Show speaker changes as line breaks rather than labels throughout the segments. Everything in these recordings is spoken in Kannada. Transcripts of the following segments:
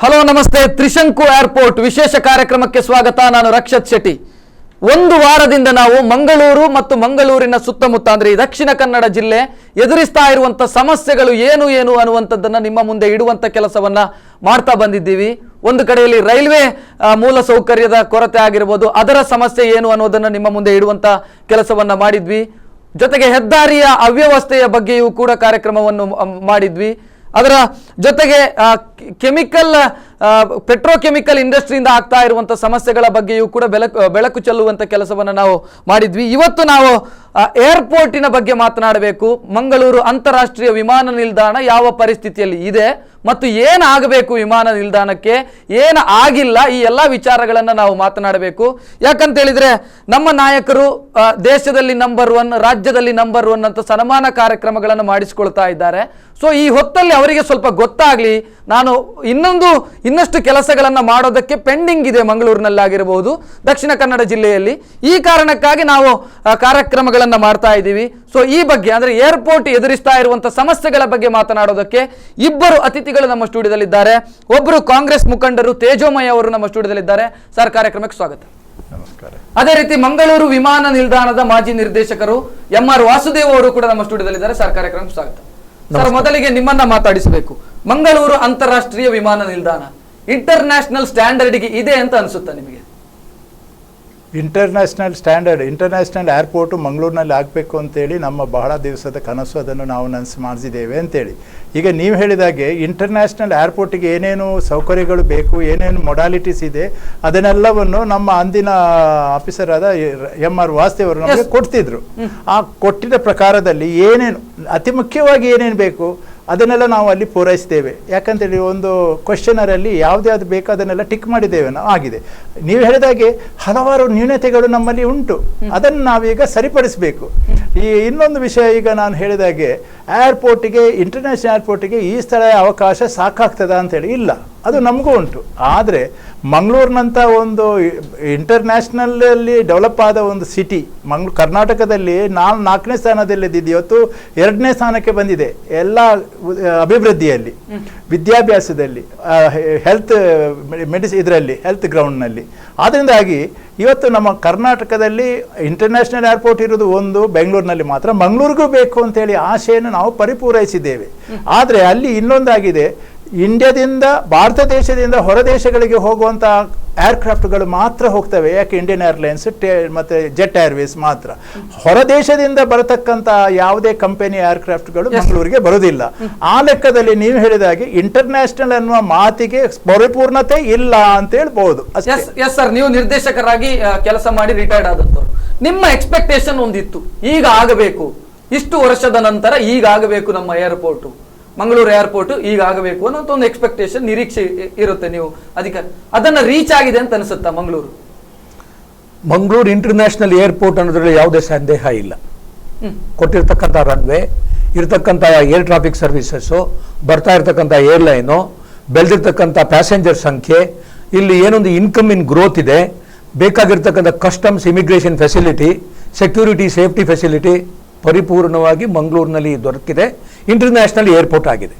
ಹಲೋ ನಮಸ್ತೆ. ತ್ರಿಶಂಕು ಏರ್ಪೋರ್ಟ್ ವಿಶೇಷ ಕಾರ್ಯಕ್ರಮಕ್ಕೆ ಸ್ವಾಗತ. ನಾನು ರಕ್ಷತ್ ಶೆಟ್ಟಿ. ಒಂದು ವಾರದಿಂದ ನಾವು ಮಂಗಳೂರು ಮತ್ತು ಮಂಗಳೂರಿನ ಸುತ್ತಮುತ್ತ ಅಂದ್ರೆ ಈ ದಕ್ಷಿಣ ಕನ್ನಡ ಜಿಲ್ಲೆ ಎದುರಿಸ್ತಾ ಇರುವಂತ ಸಮಸ್ಯೆಗಳು ಏನು ಏನು ಅನ್ನುವಂಥದ್ದನ್ನ ನಿಮ್ಮ ಮುಂದೆ ಇಡುವಂತ ಕೆಲಸವನ್ನ ಮಾಡ್ತಾ ಬಂದಿದ್ದೀವಿ. ಒಂದು ಕಡೆಯಲ್ಲಿ ರೈಲ್ವೆ ಮೂಲ ಸೌಕರ್ಯದ ಕೊರತೆ ಆಗಿರ್ಬೋದು, ಅದರ ಸಮಸ್ಯೆ ಏನು ಅನ್ನೋದನ್ನ ನಿಮ್ಮ ಮುಂದೆ ಇಡುವಂತ ಕೆಲಸವನ್ನ ಮಾಡಿದ್ವಿ. ಜೊತೆಗೆ ಹೆದ್ದಾರಿಯ ಅವ್ಯವಸ್ಥೆಯ ಬಗ್ಗೆಯೂ ಕೂಡ ಕಾರ್ಯಕ್ರಮವನ್ನು ಮಾಡಿದ್ವಿ. ಅದರ ಜೊತೆಗೆ ಪೆಟ್ರೋಕೆಮಿಕಲ್ ಇಂಡಸ್ಟ್ರಿಯಿಂದ ಆಗ್ತಾ ಇರುವಂತಹ ಸಮಸ್ಯೆಗಳ ಬಗ್ಗೆಯೂ ಕೂಡ ಬೆಳಕು ಚೆಲ್ಲುವಂತ ಕೆಲಸವನ್ನು ನಾವು ಮಾಡಿದ್ವಿ. ಇವತ್ತು ನಾವು ಏರ್ಪೋರ್ಟಿನ ಬಗ್ಗೆ ಮಾತನಾಡಬೇಕು. ಮಂಗಳೂರು ಅಂತಾರಾಷ್ಟ್ರೀಯ ವಿಮಾನ ನಿಲ್ದಾಣ ಯಾವ ಪರಿಸ್ಥಿತಿಯಲ್ಲಿ ಇದೆ ಮತ್ತು ಏನಾಗಬೇಕು, ವಿಮಾನ ನಿಲ್ದಾಣಕ್ಕೆ ಏನು ಆಗಿಲ್ಲ, ಈ ಎಲ್ಲ ವಿಚಾರಗಳನ್ನು ನಾವು ಮಾತನಾಡಬೇಕು. ಯಾಕಂತ ಹೇಳಿದ್ರೆ ನಮ್ಮ ನಾಯಕರು ದೇಶದಲ್ಲಿ ನಂಬರ್ 1, ರಾಜ್ಯದಲ್ಲಿ ನಂಬರ್ 1 ಅಂತ ಸನ್ಮಾನ ಕಾರ್ಯಕ್ರಮಗಳನ್ನು ಮಾಡಿಸಿಕೊಳ್ತಾ ಇದ್ದಾರೆ. ಸೊ ಈ ಹೊತ್ತಲ್ಲಿ ಅವರಿಗೆ ಸ್ವಲ್ಪ ಗೊತ್ತಾಗ್ಲಿ, ನಾನು ಇನ್ನಷ್ಟು ಕೆಲಸಗಳನ್ನು ಮಾಡೋದಕ್ಕೆ ಪೆಂಡಿಂಗ್ ಇದೆ ಮಂಗಳೂರಿನಲ್ಲಾಗಿರಬಹುದು, ದಕ್ಷಿಣ ಕನ್ನಡ ಜಿಲ್ಲೆಯಲ್ಲಿ. ಈ ಕಾರಣಕ್ಕಾಗಿ ನಾವು ಕಾರ್ಯಕ್ರಮಗಳನ್ನು ಮಾಡ್ತಾ ಇದ್ದೀವಿ. ಸೊ ಈ ಬಗ್ಗೆ ಅಂದ್ರೆ ಏರ್ಪೋರ್ಟ್ ಎದುರಿಸ್ತಾ ಇರುವಂತಹ ಸಮಸ್ಯೆಗಳ ಬಗ್ಗೆ ಮಾತನಾಡೋದಕ್ಕೆ ಇಬ್ಬರು ಅತಿಥಿಗಳು ನಮ್ಮ ಸ್ಟುಡಿಯೋದಲ್ಲಿದ್ದಾರೆ. ಒಬ್ಬರು ಕಾಂಗ್ರೆಸ್ ಮುಖಂಡರು ತೇಜೋಮಯ ಅವರು ನಮ್ಮ ಸ್ಟುಡಿಯೋದಲ್ಲಿದ್ದಾರೆ. ಸರ್, ಕಾರ್ಯಕ್ರಮಕ್ಕೆ ಸ್ವಾಗತ.
ನಮಸ್ಕಾರ.
ಅದೇ ರೀತಿ ಮಂಗಳೂರು ವಿಮಾನ ನಿಲ್ದಾಣದ ಮಾಜಿ ನಿರ್ದೇಶಕರು MR ವಾಸುದೇವ್ ಅವರು ಕೂಡ ನಮ್ಮ ಸ್ಟುಡಿಯೋದಲ್ಲಿದ್ದಾರೆ. ಸರ್, ಕಾರ್ಯಕ್ರಮಕ್ಕೆ ಸ್ವಾಗತ. ಸರ್, ಮೊದಲಿಗೆ ನಿಮ್ಮನ್ನ ಮಾತಾಡಿಸಬೇಕು. ಮಂಗಳೂರು ಅಂತಾರಾಷ್ಟ್ರೀಯ ವಿಮಾನ ನಿಲ್ದಾಣ ಇಂಟರ್ನ್ಯಾಷನಲ್ ಸ್ಟ್ಯಾಂಡರ್ಡ್ಗೆ ಇದೆ ಅಂತ ಅನಿಸುತ್ತಾ ನಿಮಗೆ?
ಇಂಟರ್ನ್ಯಾಷನಲ್ ಏರ್ಪೋರ್ಟು ಮಂಗಳೂರಿನಲ್ಲಿ ಆಗಬೇಕು ಅಂತೇಳಿ ನಮ್ಮ ಬಹಳ ದಿವಸದ ಕನಸು. ಅದನ್ನು ನಾವು ನನಸು ಮಾಡಿಸಿದ್ದೇವೆ ಅಂತೇಳಿ. ಈಗ ನೀವು ಹೇಳಿದಾಗೆ ಇಂಟರ್ನ್ಯಾಷನಲ್ ಏರ್ಪೋರ್ಟಿಗೆ ಏನೇನು ಸೌಕರ್ಯಗಳು ಬೇಕು, ಏನೇನು ಮೊಡಾಲಿಟೀಸ್ ಇದೆ, ಅದನ್ನೆಲ್ಲವನ್ನು ನಮ್ಮ ಅಂದಿನ ಆಫೀಸರ್ ಆದ MR ವಾಸುದೇವ್ ಅವರು ನಮಗೆ ಕೊಡ್ತಿದ್ರು. ಆ ಕೊಟ್ಟಿದ್ದ ಪ್ರಕಾರದಲ್ಲಿ ಏನೇನು ಅತಿ ಮುಖ್ಯವಾಗಿ ಏನೇನು ಬೇಕು ಅದನ್ನೆಲ್ಲ ನಾವು ಅಲ್ಲಿ ಪೂರೈಸ್ತೇವೆ. ಯಾಕಂತೇಳಿ ಒಂದು ಕ್ವೆಶ್ಚನರಲ್ಲಿ ಯಾವ್ದು ಬೇಕು ಅದನ್ನೆಲ್ಲ ಟಿಕ್ ಮಾಡಿದ್ದೇವೆ ನಾವು. ಆಗಿದೆ. ನೀವು ಹೇಳಿದಾಗೆ ಹಲವಾರು ನ್ಯೂನತೆಗಳು ನಮ್ಮಲ್ಲಿ ಉಂಟು, ಅದನ್ನು ನಾವೀಗ ಸರಿಪಡಿಸಬೇಕು. ಈ ಇನ್ನೊಂದು ವಿಷಯ, ಈಗ ನಾನು ಹೇಳಿದಾಗೆ ಇಂಟರ್ನ್ಯಾಷನಲ್ ಏರ್ಪೋರ್ಟಿಗೆ ಈ ಸ್ಥಳ ಅವಕಾಶ ಸಾಕಾಗ್ತದ ಅಂತೇಳಿ ಇಲ್ಲ, ಅದು ನಮಗೂ ಉಂಟು. ಆದರೆ ಮಂಗಳೂರಿನಂಥ ಒಂದು ಇಂಟರ್ನ್ಯಾಷನಲಲ್ಲಿ ಡೆವಲಪ್ ಆದ ಒಂದು ಸಿಟಿ ಕರ್ನಾಟಕದಲ್ಲಿ 4ನೇ ಸ್ಥಾನದಲ್ಲಿದ್ದು ಇವತ್ತು 2ನೇ ಸ್ಥಾನಕ್ಕೆ ಬಂದಿದೆ ಎಲ್ಲ ಅಭಿವೃದ್ಧಿಯಲ್ಲಿ, ವಿದ್ಯಾಭ್ಯಾಸದಲ್ಲಿ, ಹೆಲ್ತ್ ಹೆಲ್ತ್ ಗ್ರೌಂಡ್ನಲ್ಲಿ. ಆದ್ದರಿಂದಾಗಿ ಇವತ್ತು ನಮ್ಮ ಕರ್ನಾಟಕದಲ್ಲಿ ಇಂಟರ್ನ್ಯಾಷನಲ್ ಏರ್ಪೋರ್ಟ್ ಇರೋದು ಒಂದು ಬೆಂಗಳೂರಿನಲ್ಲಿ ಮಾತ್ರ. ಮಂಗಳೂರಿಗೂ ಬೇಕು ಅಂತೇಳಿ ಆಶೆಯನ್ನು ನಾವು ಪರಿಪೂರೈಸಿದ್ದೇವೆ. ಆದರೆ ಅಲ್ಲಿ ಇನ್ನೊಂದಾಗಿದೆ, ಭಾರತ ದೇಶದಿಂದ ಹೊರ ದೇಶಗಳಿಗೆ ಹೋಗುವಂಥ ಏರ್ಕ್ರಾಫ್ಟ್ಗಳು ಮಾತ್ರ ಹೋಗ್ತವೆ. ಯಾಕೆ? ಇಂಡಿಯನ್ ಏರ್ಲೈನ್ಸ್ ಮತ್ತು ಜೆಟ್ ಏರ್ವೇಸ್ ಮಾತ್ರ. ಹೊರ ದೇಶದಿಂದ ಬರತಕ್ಕಂಥ ಯಾವುದೇ ಕಂಪನಿ ಏರ್ಕ್ರಾಫ್ಟ್ಗಳು ಮಂಗಳೂರಿಗೆ ಬರುವುದಿಲ್ಲ. ಆ ಲೆಕ್ಕದಲ್ಲಿ ನೀವು ಹೇಳಿದಾಗೆ ಇಂಟರ್ನ್ಯಾಷನಲ್ ಅನ್ನುವ ಮಾತಿಗೆ ಪರಿಪೂರ್ಣತೆ ಇಲ್ಲ ಅಂತ ಹೇಳ್ಬಹುದು.
ಎಸ್ ಸರ್, ನೀವು ನಿರ್ದೇಶಕರಾಗಿ ಕೆಲಸ ಮಾಡಿ ರಿಟೈರ್ಡ್ ಆದಂತವ್ರು, ನಿಮ್ಮ ಎಕ್ಸ್ಪೆಕ್ಟೇಷನ್ ಒಂದಿತ್ತು, ಈಗ ಆಗಬೇಕು, ಇಷ್ಟು ವರ್ಷದ ನಂತರ ಈಗ ಆಗಬೇಕು ನಮ್ಮ ಏರ್ಪೋರ್ಟ್, ಮಂಗಳೂರು ಏರ್ಪೋರ್ಟ್ ಈಗ ಆಗಬೇಕು ಅನ್ನೋ ಒಂದು ಎಕ್ಸ್ಪೆಕ್ಟೇಷನ್, ನಿರೀಕ್ಷೆ ಇರುತ್ತೆ. ನೀವು ಅದನ್ನ ರೀಚ್ ಆಗಿದೆ ಅಂತ ಅನಿಸುತ್ತಾ?
ಮಂಗಳೂರು ಇಂಟರ್ನ್ಯಾಷನಲ್ ಏರ್ಪೋರ್ಟ್ ಅನ್ನೋದ್ರಲ್ಲಿ ಯಾವುದೇ ಸಂದೇಹ ಇಲ್ಲ. ಕೊಟ್ಟಿರ್ತಕ್ಕಂಥ ರನ್ವೇ, ಇರತಕ್ಕಂಥ ಏರ್ ಟ್ರಾಫಿಕ್ ಸರ್ವಿಸಸ್ಸು, ಬರ್ತಾ ಇರ್ತಕ್ಕಂಥ ಏರ್ಲೈನು, ಬೆಳೆದಿರ್ತಕ್ಕಂಥ ಪ್ಯಾಸೆಂಜರ್ ಸಂಖ್ಯೆ, ಇಲ್ಲಿ ಏನೊಂದು ಇನ್ಕಮ್ ಇನ್ ಗ್ರೋತ್ ಇದೆ, ಬೇಕಾಗಿರ್ತಕ್ಕಂಥ customs immigration facility, security safety facility ಪರಿಪೂರ್ಣವಾಗಿ ಮಂಗಳೂರಿನಲ್ಲಿ ದೊರಕಿದೆ. ಇಂಟರ್ನ್ಯಾಷನಲ್ ಏರ್ಪೋರ್ಟ್ ಆಗಿದೆ.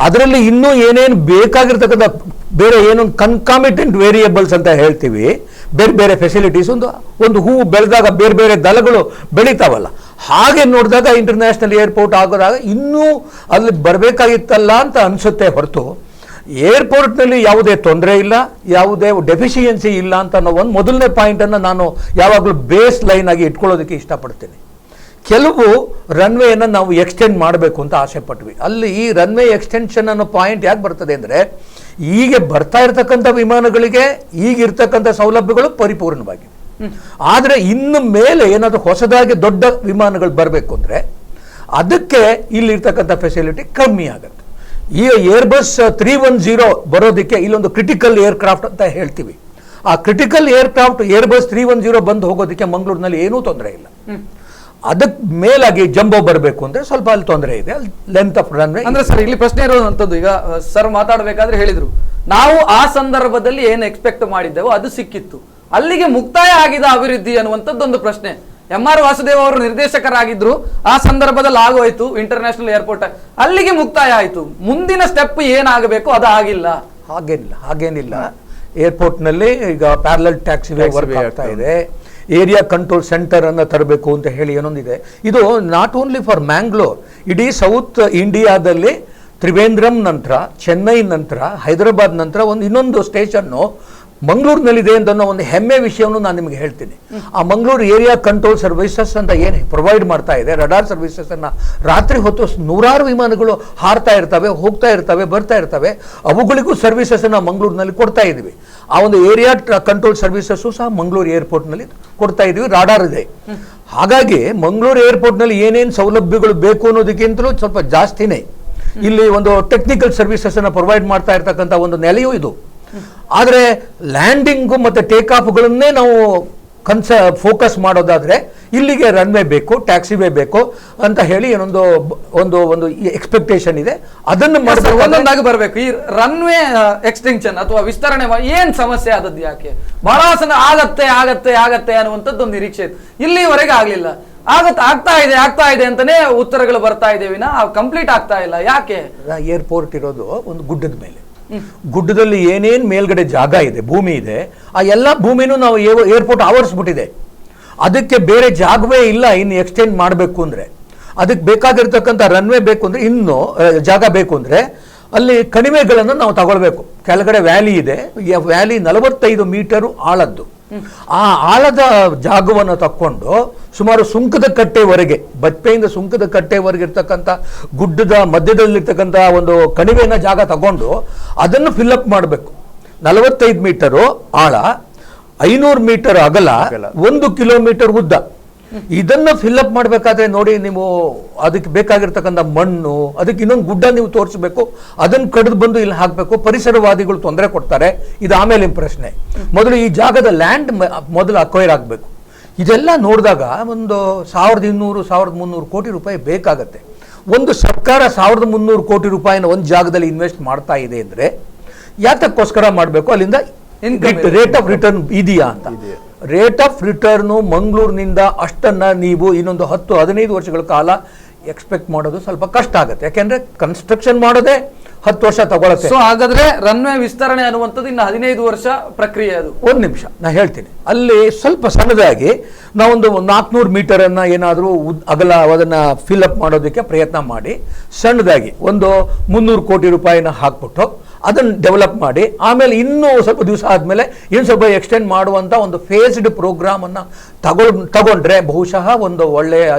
ಅದರಲ್ಲಿ ಇನ್ನೂ ಏನೇನು ಬೇಕಾಗಿರ್ತಕ್ಕಂಥ ಬೇರೆ ಏನೊಂದು ಕನ್ಕಾಮಿಟೆಂಟ್ ವೇರಿಯೇಬಲ್ಸ್ ಅಂತ ಹೇಳ್ತೀವಿ, ಬೇರೆ ಬೇರೆ ಫೆಸಿಲಿಟೀಸ್, ಒಂದು ಹೂವು ಬೆಳೆದಾಗ ಬೇರೆ ಬೇರೆ ದಳಗಳು ಬೆಳೀತಾವಲ್ಲ, ಹಾಗೆ ನೋಡಿದಾಗ ಇಂಟರ್ನ್ಯಾಷನಲ್ ಏರ್ಪೋರ್ಟ್ ಆಗೋದಾಗ ಇನ್ನೂ ಅಲ್ಲಿ ಬರಬೇಕಾಗಿತ್ತಲ್ಲ ಅಂತ ಅನಿಸುತ್ತೆ ಹೊರತು ಏರ್ಪೋರ್ಟ್ನಲ್ಲಿ ಯಾವುದೇ ತೊಂದರೆ ಇಲ್ಲ, ಯಾವುದೇ ಡೆಫಿಷಿಯನ್ಸಿ ಇಲ್ಲ ಅಂತ ನಾವು ಒಂದು ಮೊದಲನೇ ಪಾಯಿಂಟನ್ನು ನಾನು ಯಾವಾಗಲೂ ಬೇಸ್ ಲೈನ್ ಆಗಿ ಇಟ್ಕೊಳ್ಳೋದಕ್ಕೆ ಇಷ್ಟಪಡ್ತೀನಿ. ಕೆಲವು ರನ್ವೇಯನ್ನು ನಾವು ಎಕ್ಸ್ಟೆಂಡ್ ಮಾಡಬೇಕು ಅಂತ ಆಸೆ ಪಟ್ವಿ. ಅಲ್ಲಿ ಈ ರನ್ವೇ ಎಕ್ಸ್ಟೆನ್ಷನ್ ಅನ್ನೋ ಪಾಯಿಂಟ್ ಯಾಕೆ ಬರ್ತದೆ ಅಂದರೆ, ಈಗ ಬರ್ತಾ ಇರ್ತಕ್ಕಂಥ ವಿಮಾನಗಳಿಗೆ ಈಗಿರ್ತಕ್ಕಂಥ ಸೌಲಭ್ಯಗಳು ಪರಿಪೂರ್ಣವಾಗಿವೆ. ಆದರೆ ಇನ್ನು ಮೇಲೆ ಏನಾದರೂ ಹೊಸದಾಗಿ ದೊಡ್ಡ ವಿಮಾನಗಳು ಬರಬೇಕು ಅಂದರೆ ಅದಕ್ಕೆ ಇಲ್ಲಿರ್ತಕ್ಕಂಥ ಫೆಸಿಲಿಟಿ ಕಮ್ಮಿ ಆಗುತ್ತೆ. ಈಗ ಏರ್ಬಸ್ 310 ಬರೋದಕ್ಕೆ ಇಲ್ಲೊಂದು ಕ್ರಿಟಿಕಲ್ ಏರ್ಕ್ರಾಫ್ಟ್ ಅಂತ ಹೇಳ್ತೀವಿ. ಆ ಕ್ರಿಟಿಕಲ್ ಏರ್ಕ್ರಾಫ್ಟ್ ಏರ್ಬಸ್ 310 ಬಂದು ಹೋಗೋದಕ್ಕೆ ಮಂಗಳೂರಿನಲ್ಲಿ ಏನೂ ತೊಂದರೆ ಇಲ್ಲ. ಅದಕ್ಕೆ ಮೇಲಾಗಿ ಜಂಬೋ ಬರಬೇಕು ಅಂದ್ರೆ ಸ್ವಲ್ಪ ಅಲ್ಲಿ ತೊಂದರೆ ಇದೆ, ಲೆಂತ್ ಆಫ್ ರನ್ವೇ.
ಅಂದ್ರೆ ಸರ್, ಇಲ್ಲಿ ಪ್ರಶ್ನೆ ಇರುವಂತದ್ದು, ಈಗ ಸರ್ ಮಾತಾಡಬೇಕಾದ್ರೆ ಹೇಳಿದ್ರು, ನಾವು ಆ ಸಂದರ್ಭದಲ್ಲಿ ಏನು ಎಕ್ಸ್ಪೆಕ್ಟ್ ಮಾಡಿದ್ದೆವೋ ಅದು ಸಿಕ್ಕಿತ್ತು, ಅಲ್ಲಿಗೆ ಮುಕ್ತಾಯ ಆಗಿದೆ ಅಭಿವೃದ್ಧಿ ಅನ್ನುವಂಥದ್ದೊಂದು ಪ್ರಶ್ನೆ. MR ವಾಸುದೇವ್ ಅವರು ನಿರ್ದೇಶಕರಾಗಿದ್ರು, ಆ ಸಂದರ್ಭದಲ್ಲಿ ಆಗೋಯ್ತು ಇಂಟರ್ನ್ಯಾಷನಲ್ ಏರ್ಪೋರ್ಟ್, ಅಲ್ಲಿಗೆ ಮುಕ್ತಾಯ ಆಯ್ತು. ಮುಂದಿನ ಸ್ಟೆಪ್ ಏನಾಗಬೇಕು ಅದು ಆಗಿಲ್ಲ
ಹಾಗೇನಿಲ್ಲ. ಏರ್ಪೋರ್ಟ್ನಲ್ಲಿ ಈಗ ಪ್ಯಾರಲಲ್ ಟ್ಯಾಕ್ಸಿವೇ ವರ್ಕ್ ಆಗ್ತಾ ಇದೆ. ಏರಿಯಾ ಕಂಟ್ರೋಲ್ ಸೆಂಟರ್ ಅನ್ನು ತರಬೇಕು ಅಂತ ಹೇಳಿ ಏನೊಂದಿದೆ. ಇದು ನಾಟ್ ಓನ್ಲಿ ಫಾರ್ ಮ್ಯಾಂಗ್ಳೂರ್, ಇಡೀ ಸೌತ್ ಇಂಡಿಯಾದಲ್ಲಿ ತ್ರಿವೇಂದ್ರಂ ನಂತರ, ಚೆನ್ನೈ ನಂತರ, ಹೈದರಾಬಾದ್ ನಂತರ ಇನ್ನೊಂದು ಸ್ಟೇಷನ್ನು ಮಂಗಳೂರಿನಲ್ಲಿದೆ ಅಂತ ಅನ್ನೋ ಒಂದು ಹೆಮ್ಮೆ ವಿಷಯವನ್ನು ನಾನು ನಿಮಗೆ ಹೇಳ್ತೀನಿ. ಆ ಮಂಗಳೂರು ಏರಿಯಾ ಕಂಟ್ರೋಲ್ ಸರ್ವಿಸಸ್ ಅಂತ ಏನು ಪ್ರೊವೈಡ್ ಮಾಡ್ತಾ ಇದೆ, ರಡಾರ್ ಸರ್ವಿಸಸ್ ಅನ್ನ, ರಾತ್ರಿ ಹೊತ್ತು ನೂರಾರು ವಿಮಾನಗಳು ಹಾರ್ತಾ ಇರ್ತವೆ, ಹೋಗ್ತಾ ಇರ್ತವೆ, ಬರ್ತಾ ಇರ್ತವೆ. ಅವುಗಳಿಗೂ ಸರ್ವಿಸಸ್ ಅನ್ನ ಮಂಗಳೂರಿನಲ್ಲಿ ಕೊಡ್ತಾ ಇದ್ವಿ. ಆ ಒಂದು ಏರಿಯಾ ಕಂಟ್ರೋಲ್ ಸರ್ವಿಸಸ್ಸು ಸಹ ಮಂಗಳೂರು ಏರ್ಪೋರ್ಟ್ನಲ್ಲಿ ಕೊಡ್ತಾ ಇದೀವಿ. ರಾಡಾರ್ ಇದೆ. ಹಾಗಾಗಿ ಮಂಗಳೂರು ಏರ್ಪೋರ್ಟ್ನಲ್ಲಿ ಏನೇನು ಸೌಲಭ್ಯಗಳು ಬೇಕು ಅನ್ನೋದಕ್ಕಿಂತಲೂ ಸ್ವಲ್ಪ ಜಾಸ್ತಿನೇ ಇಲ್ಲಿ ಒಂದು ಟೆಕ್ನಿಕಲ್ ಸರ್ವಿಸಸ್ ಅನ್ನ ಪ್ರೊವೈಡ್ ಮಾಡ್ತಾ ಇರ್ತಕ್ಕಂಥ ಒಂದು ನೆಲೆಯೂ ಇದು. ಆದರೆ ಲ್ಯಾಂಡಿಂಗು ಮತ್ತು ಟೇಕ್ ಆಫ್ಗಳನ್ನೇ ನಾವು ಫೋಕಸ್ ಮಾಡೋದಾದ್ರೆ ಇಲ್ಲಿಗೆ ರನ್ವೇ ಬೇಕು, ಟ್ಯಾಕ್ಸಿವೇ ಬೇಕು ಅಂತ ಹೇಳಿ ಏನೊಂದು ಒಂದು ಎಕ್ಸ್ಪೆಕ್ಟೇಷನ್ ಇದೆ. ಅದನ್ನು
ಒಂದೊಂದಾಗಿ ಬರಬೇಕು. ಈ ರನ್ವೇ ಎಕ್ಸ್ಟೆನ್ಷನ್ ಅಥವಾ ವಿಸ್ತರಣೆ ಏನ್ ಸಮಸ್ಯೆ ಆದದ್ದು ಯಾಕೆ? ಬಹಳ ಸಲ ಆಗತ್ತೆ ಅನ್ನುವಂಥದ್ದು ಒಂದು ನಿರೀಕ್ಷೆ ಇತ್ತು. ಇಲ್ಲಿವರೆಗೆ ಆಗ್ಲಿಲ್ಲ. ಆಗ್ತಾ ಇದೆ ಅಂತಾನೆ ಉತ್ತರಗಳು ಬರ್ತಾ ಇದೆ ವಿನ ಕಂಪ್ಲೀಟ್ ಆಗ್ತಾ ಇಲ್ಲ. ಯಾಕೆ?
ಏರ್ಪೋರ್ಟ್ ಇರೋದು ಒಂದು ಗುಡ್ಡದ ಮೇಲೆ. ಗುಡ್ಡದಲ್ಲಿ ಏನೇನ್ ಮೇಲ್ಗಡೆ ಜಾಗ ಇದೆ, ಭೂಮಿ ಇದೆ, ಆ ಎಲ್ಲ ಭೂಮಿನೂ ನಾವು ಏರ್ಪೋರ್ಟ್ ಆವರಿಸ್ಬಿಟ್ಟಿದೆ. ಅದಕ್ಕೆ ಬೇರೆ ಜಾಗವೇ ಇಲ್ಲ ಇನ್ನು ಎಕ್ಸ್ಟೆಂಡ್ ಮಾಡಬೇಕು ಅಂದ್ರೆ. ಅದಕ್ಕೆ ಬೇಕಾಗಿರ್ತಕ್ಕಂಥ ರನ್ವೇ ಬೇಕು ಅಂದ್ರೆ, ಇನ್ನು ಜಾಗ ಬೇಕು ಅಂದ್ರೆ ಅಲ್ಲಿ ಕಣಿವೆಗಳನ್ನು ನಾವು ತಗೊಳ್ಬೇಕು. ಕೆಳಗಡೆ ವ್ಯಾಲಿ ಇದೆ. ವ್ಯಾಲಿ 45 ಮೀಟರು ಆಳದ್ದು. ಆ ಆಳದ ಜಾಗವನ್ನು ತಕ್ಕೊಂಡು ಸುಮಾರು ಸುಂಕದ ಕಟ್ಟೆವರೆಗೆ, ಬಜ್ಪೆಯಿಂದ ಸುಂಕದ ಕಟ್ಟೆವರೆಗೆ ಇರ್ತಕ್ಕಂಥ ಗುಡ್ಡದ ಮಧ್ಯದಲ್ಲಿರ್ತಕ್ಕಂಥ ಒಂದು ಕಣಿವೆನ ಜಾಗ ತಗೊಂಡು ಅದನ್ನು ಫಿಲ್ಅಪ್ ಮಾಡಬೇಕು. 45 ಮೀಟರು ಆಳ, 500 ಮೀಟರ್ ಅಗಲ, 1 ಕಿಲೋಮೀಟರ್ ಉದ್ದ. ಇದನ್ನ ಫಿಲ್ಅಪ್ ಮಾಡಬೇಕಾದ್ರೆ ನೋಡಿ, ನೀವು ಅದಕ್ಕೆ ಬೇಕಾಗಿರ್ತಕ್ಕಂಥ ಮಣ್ಣು, ಅದಕ್ಕೆ ಇನ್ನೊಂದು ಗುಡ್ಡ ನೀವು ತೋರಿಸಬೇಕು, ಅದನ್ನು ಕಡಿದು ಬಂದು ಇಲ್ಲಿ ಹಾಕಬೇಕು. ಪರಿಸರವಾದಿಗಳು ತೊಂದರೆ ಕೊಡ್ತಾರೆ. ಇದು ಆಮೇಲಿನ ಪ್ರಶ್ನೆ. ಮೊದಲು ಈ ಜಾಗದ ಲ್ಯಾಂಡ್ ಮೊದಲು ಅಕ್ವೈರ್ ಆಗಬೇಕು. ಇದೆಲ್ಲ ನೋಡಿದಾಗ ಒಂದು 1200-1300 ಕೋಟಿ ರೂಪಾಯಿ ಬೇಕಾಗತ್ತೆ. ಒಂದು ಸರ್ಕಾರ 1300 ಕೋಟಿ ರೂಪಾಯಿನ ಒಂದು ಜಾಗದಲ್ಲಿ ಇನ್ವೆಸ್ಟ್ ಮಾಡ್ತಾ ಇದೆ ಅಂದರೆ ಯಾತಕ್ಕೋಸ್ಕರ ಮಾಡಬೇಕು? ಅಲ್ಲಿಂದ ರೇಟ್ ಆಫ್ ರಿಟರ್ನ್ ಇದೆಯಾ ಅಂತ. ರೇಟ್ ಆಫ್ ರಿಟರ್ನು ಮಂಗಳೂರಿನಿಂದ ಅಷ್ಟನ್ನ ನೀವು ಇನ್ನೊಂದು 10-15 ವರ್ಷಗಳ ಕಾಲ ಎಕ್ಸ್ಪೆಕ್ಟ್ ಮಾಡೋದು ಸ್ವಲ್ಪ ಕಷ್ಟ ಆಗುತ್ತೆ. ಯಾಕೆಂದ್ರೆ ಕನ್ಸ್ಟ್ರಕ್ಷನ್ ಮಾಡೋದೇ 10 ವರ್ಷ ತಗೊಳತ್ತೆ.
ಸೊ ಹಾಗಾದ್ರೆ ರನ್ವೇ ವಿಸ್ತರಣೆ ಅನ್ನುವಂಥದ್ದು ಇನ್ನು 15 ವರ್ಷ ಪ್ರಕ್ರಿಯೆ. ಅದು
ಒಂದು ನಿಮಿಷ ನಾ ಹೇಳ್ತೀನಿ. ಅಲ್ಲಿ ಸ್ವಲ್ಪ ಸಣ್ಣದಾಗಿ ನಾವೊಂದು 400 ಮೀಟರ್ ಅನ್ನ ಏನಾದರೂ ಅಗಲ ಅದನ್ನ ಫಿಲ್ಅಪ್ ಮಾಡೋದಕ್ಕೆ ಪ್ರಯತ್ನ ಮಾಡಿ, ಸಣ್ಣದಾಗಿ ಒಂದು 300 ಕೋಟಿ ರೂಪಾಯಿನ ಹಾಕ್ಬಿಟ್ಟು ಅದನ್ನು ಡೆವಲಪ್ ಮಾಡಿ, ಆಮೇಲೆ ಇನ್ನೂ ಸ್ವಲ್ಪ ದಿವಸ ಆದಮೇಲೆ ಇನ್ನು ಸ್ವಲ್ಪ ಎಕ್ಸ್ಟೆಂಡ್ ಮಾಡುವಂಥ ಒಂದು ಫೇಸ್ಡ್ ಪ್ರೋಗ್ರಾಮ್ ಅನ್ನ ತಗೊಂಡ್ರೆ ಬಹುಶಃ ಒಂದು ಒಳ್ಳೆಯ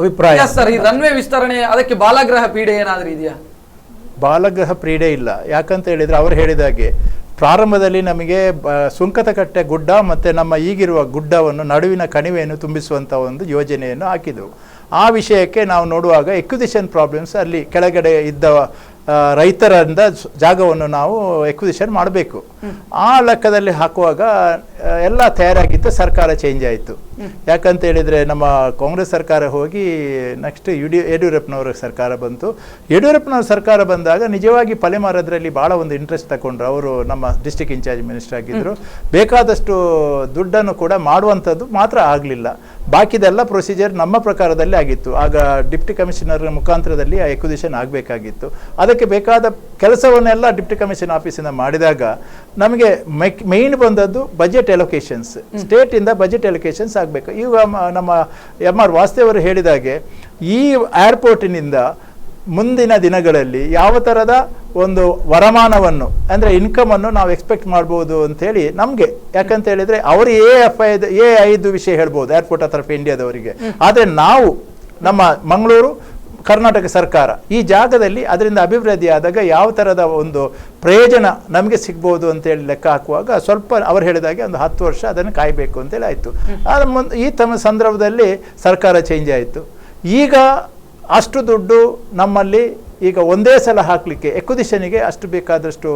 ಅಭಿಪ್ರಾಯ.
ಸರ್, ಈ ರನ್ವೇ ವಿಸ್ತರಣೆ ಅದಕ್ಕೆ ಬಾಲಗ್ರಹ ಪೀಡೆ ಏನಾದರೂ ಇದೆಯಾ?
ಬಾಲಗ್ರಹ ಪೀಡೆ ಇಲ್ಲ. ಯಾಕಂತ ಹೇಳಿದರೆ ಅವರು ಹೇಳಿದಾಗೆ ಪ್ರಾರಂಭದಲ್ಲಿ ನಮಗೆ ಸುಂಕದ ಕಟ್ಟೆ ಗುಡ್ಡ ಮತ್ತು ನಮ್ಮ ಈಗಿರುವ ಗುಡ್ಡವನ್ನು ನಡುವಿನ ಕಣಿವೆಯನ್ನು ತುಂಬಿಸುವಂಥ ಒಂದು ಯೋಜನೆಯನ್ನು ಹಾಕಿದೆವು. ಆ ವಿಷಯಕ್ಕೆ ನಾವು ನೋಡುವಾಗ ಎಕ್ವಿಸಿಷನ್ ಪ್ರಾಬ್ಲಮ್ಸ್ ಅಲ್ಲಿ ಕೆಳಗಡೆ ಇದ್ದ ರೈತರಿಂದ ಜಾಗವನ್ನು ನಾವು ಎಕ್ವಿಸಿಷನ್ ಮಾಡಬೇಕು. ಆ ಲೆಕ್ಕದಲ್ಲಿ ಹಾಕುವಾಗ ಎಲ್ಲ ತಯಾರಾಗಿತ್ತು. ಸರ್ಕಾರ ಚೇಂಜ್ ಆಯಿತು. ಯಾಕಂತ ಹೇಳಿದರೆ ನಮ್ಮ ಕಾಂಗ್ರೆಸ್ ಸರ್ಕಾರ ಹೋಗಿ ನೆಕ್ಸ್ಟ್ ಯಡಿಯೂರಪ್ಪನವರ ಸರ್ಕಾರ ಬಂತು. ಯಡಿಯೂರಪ್ಪನವ್ರ ಸರ್ಕಾರ ಬಂದಾಗ ನಿಜವಾಗಿ ಪಲೆಮಾರದ್ರಲ್ಲಿ ಭಾಳ ಒಂದು ಇಂಟ್ರೆಸ್ಟ್ ತಗೊಂಡ್ರು. ಅವರು ನಮ್ಮ ಡಿಸ್ಟ್ರಿಕ್ಟ್ ಇನ್ಚಾರ್ಜ್ ಮಿನಿಸ್ಟರ್ ಆಗಿದ್ದರು. ಬೇಕಾದಷ್ಟು ದುಡ್ಡನ್ನು ಕೂಡ ಮಾಡುವಂಥದ್ದು ಮಾತ್ರ ಆಗಲಿಲ್ಲ. ಬಾಕಿದೆಲ್ಲ ಪ್ರೊಸೀಜರ್ ನಮ್ಮ ಪ್ರಕಾರದಲ್ಲಿ ಆಗಿತ್ತು. ಆಗ ಡಿಪ್ಟಿ ಕಮಿಷನರ್ ಮುಖಾಂತರದಲ್ಲಿ ಆ ಎಕ್ವಿಸಿಷನ್ ಆಗಬೇಕಾಗಿತ್ತು. ಅದಕ್ಕೆ ಬೇಕಾದ ಕೆಲಸವನ್ನೆಲ್ಲ ಡಿಪ್ಟಿ ಕಮಿಷನ್ ಆಫೀಸಿಂದ ಮಾಡಿದಾಗ ನಮಗೆ ಮೇಯ್ನ್ ಬಂದದ್ದು ಬಜೆಟ್ ಅಲೋಕೇಶನ್ಸ್. ಸ್ಟೇಟಿಂದ ಬಜೆಟ್ ಅಲೋಕೇಶನ್ಸ್ ಆಗಬೇಕು. ಈಗ ನಮ್ಮ MR ವಾಸುದೇವರು ಹೇಳಿದಾಗೆ ಈ ಏರ್ಪೋರ್ಟಿನಿಂದ ಮುಂದಿನ ದಿನಗಳಲ್ಲಿ ಯಾವ ಥರದ ಒಂದು ವರಮಾನವನ್ನು ಅಂದರೆ ಇನ್ಕಮನ್ನು ನಾವು ಎಕ್ಸ್ಪೆಕ್ಟ್ ಮಾಡ್ಬೋದು ಅಂಥೇಳಿ ನಮಗೆ. ಯಾಕಂತ ಹೇಳಿದರೆ ಅವರು AI ವಿಷಯ ಹೇಳ್ಬೋದು ಏರ್ಪೋರ್ಟ್ ಅಥಾರಿಟಿ ಇಂಡಿಯಾದವರಿಗೆ. ಆದರೆ ನಾವು ನಮ್ಮ ಮಂಗಳೂರು ಕರ್ನಾಟಕ ಸರ್ಕಾರ ಈ ಜಾಗದಲ್ಲಿ ಅದರಿಂದ ಅಭಿವೃದ್ಧಿ ಆದಾಗ ಯಾವ ಥರದ ಒಂದು ಪ್ರಯೋಜನ ನಮಗೆ ಸಿಗ್ಬೋದು ಅಂತೇಳಿ ಲೆಕ್ಕ ಹಾಕುವಾಗ ಸ್ವಲ್ಪ ಅವರು ಹೇಳಿದಾಗೆ ಒಂದು 10 ವರ್ಷ ಅದನ್ನು ಕಾಯಬೇಕು ಅಂತೇಳಿ ಆಯಿತು. ಈ ಸಂದರ್ಭದಲ್ಲಿ ಸರ್ಕಾರ ಚೇಂಜ್ ಆಯಿತು. ಈಗ ಅಷ್ಟು ದುಡ್ಡು ನಮ್ಮಲ್ಲಿ ಈಗ ಒಂದೇ ಸಲ ಹಾಕಲಿಕ್ಕೆ ಎಕ್ವಿಸಿಷನ್ಗೆ ಅಷ್ಟು ಬೇಕಾದಷ್ಟು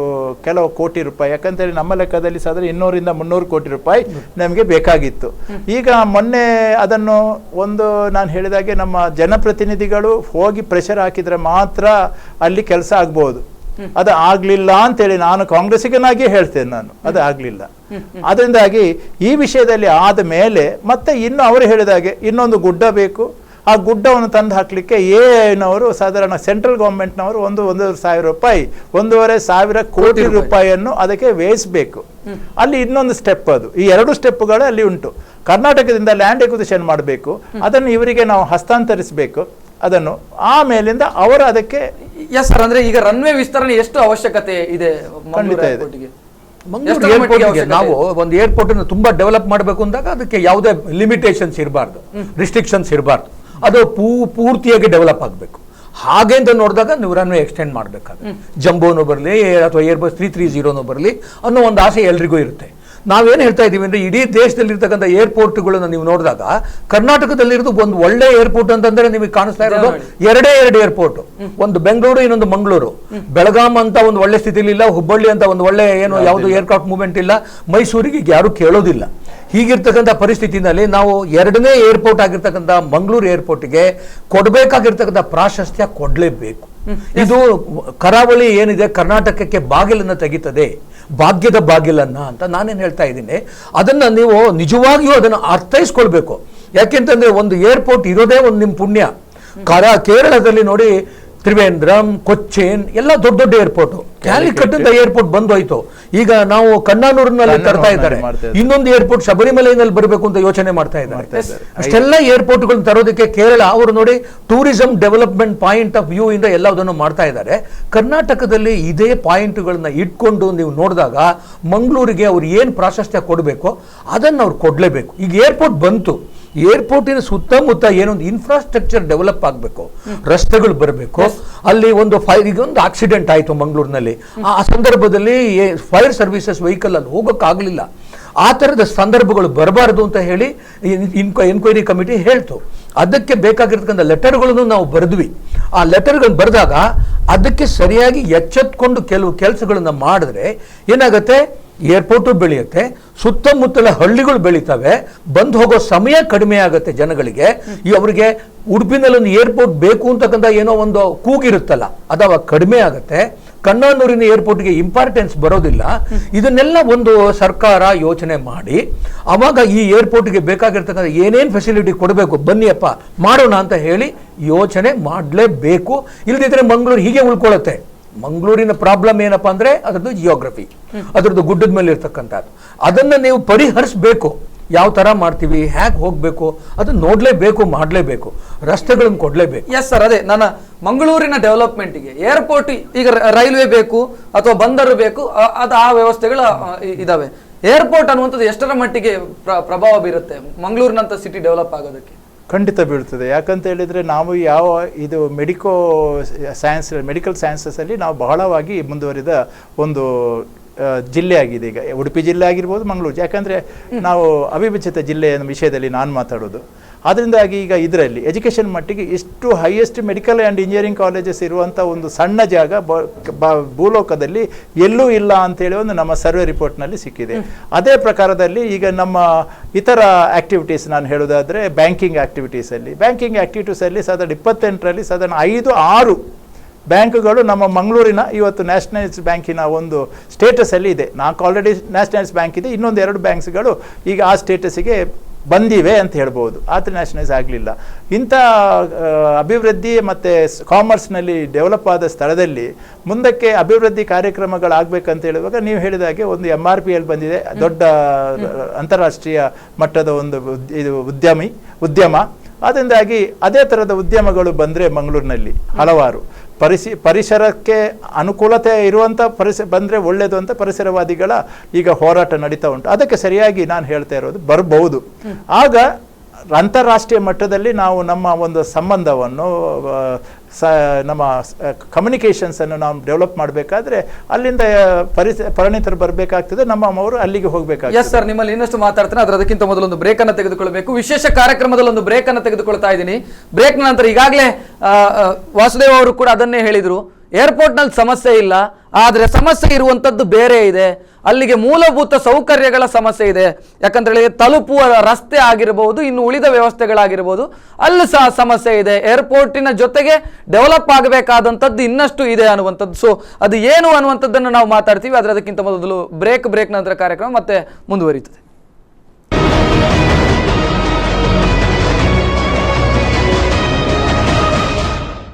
ಕೆಲವು ಕೋಟಿ ರೂಪಾಯಿ, ಯಾಕಂತೇಳಿ ನಮ್ಮ ಲೆಕ್ಕದಲ್ಲಿ ಸಾಧಾರಣ 200-300 ಕೋಟಿ ರೂಪಾಯಿ ನಮಗೆ ಬೇಕಾಗಿತ್ತು. ಈಗ ಮೊನ್ನೆ ಅದನ್ನು ನಾನು ಹೇಳಿದಾಗೆ ನಮ್ಮ ಜನಪ್ರತಿನಿಧಿಗಳು ಹೋಗಿ ಪ್ರೆಷರ್ ಹಾಕಿದರೆ ಮಾತ್ರ ಅಲ್ಲಿ ಕೆಲಸ ಆಗ್ಬೋದು. ಅದು ಆಗಲಿಲ್ಲ ಅಂತೇಳಿ ನಾನು ಕಾಂಗ್ರೆಸ್ಸಿಗನಾಗಿ ಹೇಳ್ತೇನೆ. ನಾನು ಅದು ಆಗಲಿಲ್ಲ. ಅದರಿಂದಾಗಿ ಈ ವಿಷಯದಲ್ಲಿ ಆದ ಮೇಲೆ ಮತ್ತೆ ಇನ್ನು ಅವರು ಹೇಳಿದಾಗೆ ಇನ್ನೊಂದು ಗುಡ್ಡ ಬೇಕು, ಆ ಗುಡ್ಡವನ್ನು ತಂದು ಹಾಕಲಿಕ್ಕೆ ಏನವರು ಸಾಧಾರಣ ಸೆಂಟ್ರಲ್ ಗೌರ್ಮೆಂಟ್ನವರು 1,500 ರೂಪಾಯಿ 1,500 ಕೋಟಿ ರೂಪಾಯಿಯನ್ನು ಅದಕ್ಕೆ ವ್ಯಯಿಸಬೇಕು. ಅಲ್ಲಿ ಇನ್ನೊಂದು ಸ್ಟೆಪ್, ಅದು ಈ 2 ಸ್ಟೆಪ್ಗಳು ಅಲ್ಲಿ ಉಂಟು. ಕರ್ನಾಟಕದಿಂದ ಲ್ಯಾಂಡ್ ಎಕ್ವಿಸಿಷನ್ ಮಾಡಬೇಕು, ಅದನ್ನು ಇವರಿಗೆ ನಾವು ಹಸ್ತಾಂತರಿಸಬೇಕು, ಅದನ್ನು ಆಮೇಲಿಂದ ಅವರು ಅದಕ್ಕೆ.
ಎಸ್ ಸರ್, ಅಂದ್ರೆ ಈಗ ರನ್ವೇ ವಿಸ್ತರಣೆ ಎಷ್ಟು ಅವಶ್ಯಕತೆ ಇದೆ
ಖಂಡಿತ ಇದೆ.
ಮಂಗಳೂರು ಏರ್ಪೋರ್ಟ್ಗೆ ನಾವು ಒಂದು ಏರ್ಪೋರ್ಟ್ ಅನ್ನು ತುಂಬಾ ಡೆವಲಪ್ ಮಾಡಬೇಕು ಅಂದಾಗ ಅದಕ್ಕೆ ಯಾವುದೇ ಲಿಮಿಟೇಷನ್ಸ್ ಇರಬಾರ್ದು, ರಿಸ್ಟ್ರಿಕ್ಷನ್ಸ್ ಇರಬಾರ್ದು, ಅದು ಪೂರ್ತಿಯಾಗಿ ಡೆವಲಪ್ ಆಗಬೇಕು. ಹಾಗೆ ಅಂತ ನೋಡಿದಾಗ ನೀವು ರನ್ವೇ ಎಕ್ಸ್ಟೆಂಡ್ ಮಾಡಬೇಕಾಗುತ್ತೆ. ಜಂಬೋನು ಬರಲಿ ಅಥವಾ ಏರ್ಬಸ್ 330 ಬರಲಿ ಅನ್ನೋ ಒಂದು ಆಸೆ ಎಲ್ರಿಗೂ ಇರುತ್ತೆ. ನಾವೇನು ಹೇಳ್ತಾ ಇದ್ದೀವಿ ಅಂದರೆ ಇಡೀ ದೇಶದಲ್ಲಿರ್ತಕ್ಕಂಥ ಏರ್ಪೋರ್ಟ್ಗಳನ್ನು ನೀವು ನೋಡಿದಾಗ ಕರ್ನಾಟಕದಲ್ಲಿರೋದು ಒಂದು ಒಳ್ಳೆ ಏರ್ಪೋರ್ಟ್ ಅಂತಂದ್ರೆ ನಿಮಗೆ ಕಾಣಿಸ್ತಾ ಇರೋದು ಎರಡೇ ಏರ್ಪೋರ್ಟ್, ಒಂದು ಬೆಂಗಳೂರು, ಇನ್ನೊಂದು ಮಂಗಳೂರು. ಬೆಳಗಾಂ ಅಂತ ಒಂದು ಒಳ್ಳೆ ಸ್ಥಿತಿಲಿ ಇಲ್ಲ, ಹುಬ್ಬಳ್ಳಿ ಅಂತ ಒಂದು ಒಳ್ಳೆ ಏನು ಯಾವುದು ಏರ್ಕ್ರಾಫ್ಟ್ ಮೂವ್ಮೆಂಟ್ ಇಲ್ಲ, ಮೈಸೂರಿಗೆ ಯಾರು ಕೇಳೋದಿಲ್ಲ. ಹೀಗಿರ್ತಕ್ಕಂಥ ಪರಿಸ್ಥಿತಿನಲ್ಲಿ ನಾವು 2ನೇ ಏರ್ಪೋರ್ಟ್ ಆಗಿರ್ತಕ್ಕಂಥ ಮಂಗಳೂರು ಏರ್ಪೋರ್ಟ್ಗೆ ಕೊಡಬೇಕಾಗಿರ್ತಕ್ಕಂಥ ಪ್ರಾಶಸ್ತ್ಯ ಕೊಡಲೇಬೇಕು. ಇದು ಕರಾವಳಿ ಏನಿದೆ ಕರ್ನಾಟಕಕ್ಕೆ ಬಾಗಿಲನ್ನು ತೆಗಿತದೆ, ಭಾಗ್ಯದ ಬಾಗಿಲನ್ನ ಅಂತ ನಾನೇನು ಹೇಳ್ತಾ ಇದ್ದೀನಿ. ಅದನ್ನ ನೀವು ನಿಜವಾಗಿಯೂ ಅದನ್ನು ಅರ್ಥೈಸ್ಕೊಳ್ಬೇಕು. ಯಾಕೆಂತಂದ್ರೆ ಒಂದು ಏರ್ಪೋರ್ಟ್ ಇರೋದೇ ಒಂದು ನಿಮ್ಮ ಪುಣ್ಯ. ಕೇರಳದಲ್ಲಿ ನೋಡಿ, ತ್ರಿವೇಂದ್ರಂ, ಕೊಚ್ಚಿನ್ ಎಲ್ಲ ದೊಡ್ಡ ದೊಡ್ಡ ಏರ್ಪೋರ್ಟ್. ಕ್ಯಾಲಿಕಟ್ ಅಂತ ಏರ್ಪೋರ್ಟ್ ಬಂದು ಹೋಯ್ತು. ಈಗ ನಾವು ಕಣ್ಣನೂರಿನಲ್ಲಿ ತರ್ತಾ ಇದ್ದಾರೆ. ಇನ್ನೊಂದು ಏರ್ಪೋರ್ಟ್ ಶಬರಿಮಲೆಯಲ್ಲಿ ಬರಬೇಕು ಅಂತ ಯೋಚನೆ ಮಾಡ್ತಾ ಇದ್ದಾರೆ. ಅಷ್ಟೆಲ್ಲ ಏರ್ಪೋರ್ಟ್ಗಳನ್ನ ತರೋದಕ್ಕೆ ಕೇರಳ ಅವರು ನೋಡಿ tourism development point of view ಇಂದ ಎಲ್ಲದನ್ನು ಮಾಡ್ತಾ ಇದ್ದಾರೆ. ಕರ್ನಾಟಕದಲ್ಲಿ ಇದೇ ಪಾಯಿಂಟ್ಗಳನ್ನ ಇಟ್ಕೊಂಡು ನೀವು ನೋಡಿದಾಗ ಮಂಗಳೂರಿಗೆ ಅವ್ರು ಏನು ಪ್ರಾಶಸ್ತ್ಯ ಕೊಡಬೇಕು ಅದನ್ನು ಅವ್ರು ಕೊಡಲೇಬೇಕು. ಈಗ ಏರ್ಪೋರ್ಟ್ ಬಂತು, ಏರ್ಪೋರ್ಟಿನ ಸುತ್ತಮುತ್ತ ಏನೊಂದು ಇನ್ಫ್ರಾಸ್ಟ್ರಕ್ಚರ್ ಡೆವಲಪ್ ಆಗಬೇಕು, ರಸ್ತೆಗಳು ಬರಬೇಕು. ಅಲ್ಲಿ ಒಂದು ಆಕ್ಸಿಡೆಂಟ್ ಆಯಿತು ಮಂಗಳೂರಿನಲ್ಲಿ. ಆ ಸಂದರ್ಭದಲ್ಲಿ ಫೈರ್ ಸರ್ವಿಸಸ್ ವೆಹಿಕಲ್ ಅಲ್ಲಿ ಹೋಗೋಕ್ಕಾಗಲಿಲ್ಲ. ಆ ಥರದ ಸಂದರ್ಭಗಳು ಬರಬಾರದು ಅಂತ ಹೇಳಿ ಎನ್ಕ್ವೈರಿ ಕಮಿಟಿ ಹೇಳ್ತು. ಅದಕ್ಕೆ ಬೇಕಾಗಿರ್ತಕ್ಕಂಥ ಲೆಟರ್ಗಳನ್ನು ನಾವು ಬರೆದ್ವಿ. ಆ ಲೆಟರ್ಗಳನ್ನು ಬರೆದಾಗ ಅದಕ್ಕೆ ಸರಿಯಾಗಿ ಎಚ್ಚೆತ್ಕೊಂಡು ಕೆಲವು ಕೆಲಸಗಳನ್ನು ಮಾಡಿದ್ರೆ ಏನಾಗುತ್ತೆ, ಏರ್ಪೋರ್ಟು ಬೆಳೆಯುತ್ತೆ, ಸುತ್ತಮುತ್ತಲ ಹಳ್ಳಿಗಳು ಬೆಳೀತವೆ, ಬಂದು ಹೋಗೋ ಸಮಯ ಕಡಿಮೆ ಆಗುತ್ತೆ ಜನಗಳಿಗೆ. ಅವರಿಗೆ ಉಡುಪಿನಲ್ಲಿ ಒಂದು ಏರ್ಪೋರ್ಟ್ ಬೇಕು ಅಂತಕ್ಕಂಥ ಏನೋ ಒಂದು ಕೂಗಿರುತ್ತಲ್ಲ, ಅದು ಕಡಿಮೆ ಆಗುತ್ತೆ. ಕಣ್ಣನೂರಿನ ಏರ್ಪೋರ್ಟ್ಗೆ ಇಂಪಾರ್ಟೆನ್ಸ್ ಬರೋದಿಲ್ಲ. ಇದನ್ನೆಲ್ಲ ಒಂದು ಸರ್ಕಾರ ಯೋಚನೆ ಮಾಡಿ ಅವಾಗ ಈ ಏರ್ಪೋರ್ಟ್ಗೆ ಬೇಕಾಗಿರ್ತಕ್ಕಂಥ ಏನೇನು ಫೆಸಿಲಿಟಿ ಕೊಡಬೇಕು ಬನ್ನಿಯಪ್ಪ ಮಾಡೋಣ ಅಂತ ಹೇಳಿ ಯೋಚನೆ ಮಾಡಲೇಬೇಕು. ಇಲ್ಲದಿದ್ರೆ ಮಂಗಳೂರು ಹೀಗೆ ಉಳ್ಕೊಳ್ಳುತ್ತೆ. ಮಂಗಳೂರಿನ ಪ್ರಾಬ್ಲಮ್ ಏನಪ್ಪ ಅಂದ್ರೆ ಅದರದ್ದು ಜಿಯೋಗ್ರಫಿ, ಅದರದ್ದು ಗುಡ್ಡದ ಮೇಲೆ ಇರ್ತಕ್ಕಂಥದ್ದು. ಅದನ್ನ ನೀವು ಪರಿಹರಿಸಬೇಕು. ಯಾವ ತರ ಮಾಡ್ತೀವಿ, ಹೇಗೆ ಹೋಗ್ಬೇಕು ಅದನ್ನ ನೋಡ್ಲೇಬೇಕು, ಮಾಡಲೇಬೇಕು, ರಸ್ತೆಗಳನ್ನು ಕೊಡ್ಲೇಬೇಕು.
ಎಸ್ ಸರ್, ಅದೇ ನನ್ನ ಮಂಗಳೂರಿನ ಡೆವಲಪ್ಮೆಂಟ್ಗೆ ಏರ್ಪೋರ್ಟ್ ಈಗ ರೈಲ್ವೆ ಬೇಕು ಅಥವಾ ಬಂದರು ಬೇಕು, ಅದು ಆ ವ್ಯವಸ್ಥೆಗಳು ಇದಾವೆ. ಏರ್ಪೋರ್ಟ್ ಅನ್ನುವಂಥದ್ದು ಎಷ್ಟರ ಮಟ್ಟಿಗೆ ಪ್ರಭಾವ ಬೀರುತ್ತೆ ಮಂಗಳೂರಿನಂತ ಸಿಟಿ ಡೆವಲಪ್ ಆಗೋದಕ್ಕೆ?
ಖಂಡಿತ ಬೀಳ್ತದೆ. ಯಾಕಂತ ಹೇಳಿದರೆ ನಾವು ಇದು ಮೆಡಿಕಲ್ ಸೈನ್ಸಸ್ಸಲ್ಲಿ ನಾವು ಬಹಳವಾಗಿ ಮುಂದುವರಿದ ಒಂದು ಜಿಲ್ಲೆ ಆಗಿದೆ. ಈಗ ಉಡುಪಿ ಜಿಲ್ಲೆ ಆಗಿರ್ಬೋದು, ಮಂಗಳೂರು, ಯಾಕಂದರೆ ನಾವು ಅವಿಭಜಿತ ಜಿಲ್ಲೆಯ ವಿಷಯದಲ್ಲಿ ನಾನು ಮಾತಾಡೋದು. ಅದರಿಂದಾಗಿ ಈಗ ಇದರಲ್ಲಿ ಎಜುಕೇಷನ್ ಮಟ್ಟಿಗೆ ಇಷ್ಟು highest medical and engineering colleges ಇರುವಂಥ ಒಂದು ಸಣ್ಣ ಜಾಗ ಭೂಲೋಕದಲ್ಲಿ ಎಲ್ಲೂ ಇಲ್ಲ ಅಂತೇಳಿ ಒಂದು ನಮ್ಮ ಸರ್ವೆ ರಿಪೋರ್ಟ್ನಲ್ಲಿ ಸಿಕ್ಕಿದೆ. ಅದೇ ಪ್ರಕಾರದಲ್ಲಿ ಈಗ ನಮ್ಮ ಇತರ ಆ್ಯಕ್ಟಿವಿಟೀಸ್ ನಾನು ಹೇಳೋದಾದರೆ ಬ್ಯಾಂಕಿಂಗ್ ಆ್ಯಕ್ಟಿವಿಟೀಸಲ್ಲಿ ಸಾಧಾರಣ 28ರಲ್ಲಿ ಸಾಧಾರಣ 5-6 ಬ್ಯಾಂಕ್ಗಳು ನಮ್ಮ ಮಂಗಳೂರಿನ ಇವತ್ತು ನ್ಯಾಷನಲೈಸ್ಡ್ ಬ್ಯಾಂಕಿನ ಒಂದು ಸ್ಟೇಟಸಲ್ಲಿ ಇದೆ. ನಾಲ್ಕು ಆಲ್ರೆಡಿ ನ್ಯಾಷನಲೈಸ್ಡ್ ಬ್ಯಾಂಕ್ ಇದೆ, ಇನ್ನೊಂದು 2 ಬ್ಯಾಂಕ್ಸ್ಗಳು ಈಗ ಆ ಸ್ಟೇಟಸ್ಸಿಗೆ ಬಂದಿವೆ ಅಂತ ಹೇಳ್ಬೋದು. ಆದರೆ ನ್ಯಾಷನಲೈಸ್ ಆಗಲಿಲ್ಲ. ಇಂಥ ಅಭಿವೃದ್ಧಿ ಮತ್ತು ಕಾಮರ್ಸ್ನಲ್ಲಿ ಡೆವಲಪ್ ಆದ ಸ್ಥಳದಲ್ಲಿ ಮುಂದಕ್ಕೆ ಅಭಿವೃದ್ಧಿ ಕಾರ್ಯಕ್ರಮಗಳಾಗಬೇಕಂತ ಹೇಳುವಾಗ ನೀವು ಹೇಳಿದಾಗೆ ಒಂದು MRPL ಬಂದಿದೆ, ದೊಡ್ಡ ಅಂತಾರಾಷ್ಟ್ರೀಯ ಮಟ್ಟದ ಒಂದು ಉದ್ಯಮ. ಅದರಿಂದಾಗಿ ಅದೇ ಥರದ ಉದ್ಯಮಗಳು ಬಂದರೆ ಮಂಗಳೂರಿನಲ್ಲಿ ಹಲವಾರು ಪರಿಸರಕ್ಕೆ ಅನುಕೂಲತೆ ಇರುವಂಥ ಬಂದರೆ ಒಳ್ಳೆಯದು ಅಂತ ಪರಿಸರವಾದಿಗಳ ಈಗ ಹೋರಾಟ ನಡೀತಾ ಉಂಟು. ಅದಕ್ಕೆ ಸರಿಯಾಗಿ ನಾನು ಹೇಳ್ತಾ ಇರೋದು ಬರಬಹುದು. ಆಗ ಅಂತಾರಾಷ್ಟ್ರೀಯ ಮಟ್ಟದಲ್ಲಿ ನಾವು ನಮ್ಮ ಒಂದು ಸಂಬಂಧವನ್ನು ನಮ್ಮ ಕಮ್ಯುನಿಕೇಷನ್ಸನ್ನು ನಾವು ಡೆವಲಪ್ ಮಾಡಬೇಕಾದ್ರೆ ಅಲ್ಲಿಂದ ಪರಿಣಿತರು ಬರಬೇಕಾಗ್ತದೆ, ನಮ್ಮವರು ಅಲ್ಲಿಗೆ ಹೋಗಬೇಕಾಗ್ತದೆ.
ಎಸ್ ಸರ್, ನಿಮ್ಮಲ್ಲಿ ಇನ್ನಷ್ಟು ಮಾತಾಡ್ತೇನೆ. ಅದಕ್ಕಿಂತ ಮೊದಲೊಂದು ಬ್ರೇಕ್ ಅನ್ನು ತೆಗೆದುಕೊಳ್ಳಬೇಕು. ವಿಶೇಷ ಕಾರ್ಯಕ್ರಮದಲ್ಲಿ ಒಂದು ಬ್ರೇಕ್ ಅನ್ನು ತೆಗೆದುಕೊಳ್ತಾ ಇದ್ದೀನಿ. ಬ್ರೇಕ್ನ ನಂತರ ಈಗಾಗಲೇ ವಾಸುದೇವ್ ಅವರು ಕೂಡ ಅದನ್ನೇ ಹೇಳಿದರು, ಏರ್ಪೋರ್ಟ್ನಲ್ಲಿ ಸಮಸ್ಯೆ ಇಲ್ಲ, ಆದರೆ ಸಮಸ್ಯೆ ಇರುವಂಥದ್ದು ಬೇರೆ ಇದೆ. ಅಲ್ಲಿಗೆ ಮೂಲಭೂತ ಸೌಕರ್ಯಗಳ ಸಮಸ್ಯೆ ಇದೆ. ಯಾಕಂದ್ರೆ ತಲುಪುವ ರಸ್ತೆ ಆಗಿರಬಹುದು, ಇನ್ನು ಉಳಿದ ವ್ಯವಸ್ಥೆಗಳಾಗಿರ್ಬೋದು, ಅಲ್ಲಿ ಸಹ ಸಮಸ್ಯೆ ಇದೆ. ಏರ್ಪೋರ್ಟಿನ ಜೊತೆಗೆ ಡೆವಲಪ್ ಆಗಬೇಕಾದಂಥದ್ದು ಇನ್ನಷ್ಟು ಇದೆ ಅನ್ನುವಂಥದ್ದು. ಸೊ ಅದು ಏನು ಅನ್ನುವಂಥದ್ದನ್ನು ನಾವು ಮಾತಾಡ್ತೀವಿ. ಆದರೆ ಅದಕ್ಕಿಂತ ಮೊದಲು ಬ್ರೇಕ್ ನಂತರ ಕಾರ್ಯಕ್ರಮ ಮತ್ತೆ ಮುಂದುವರಿಯುತ್ತದೆ.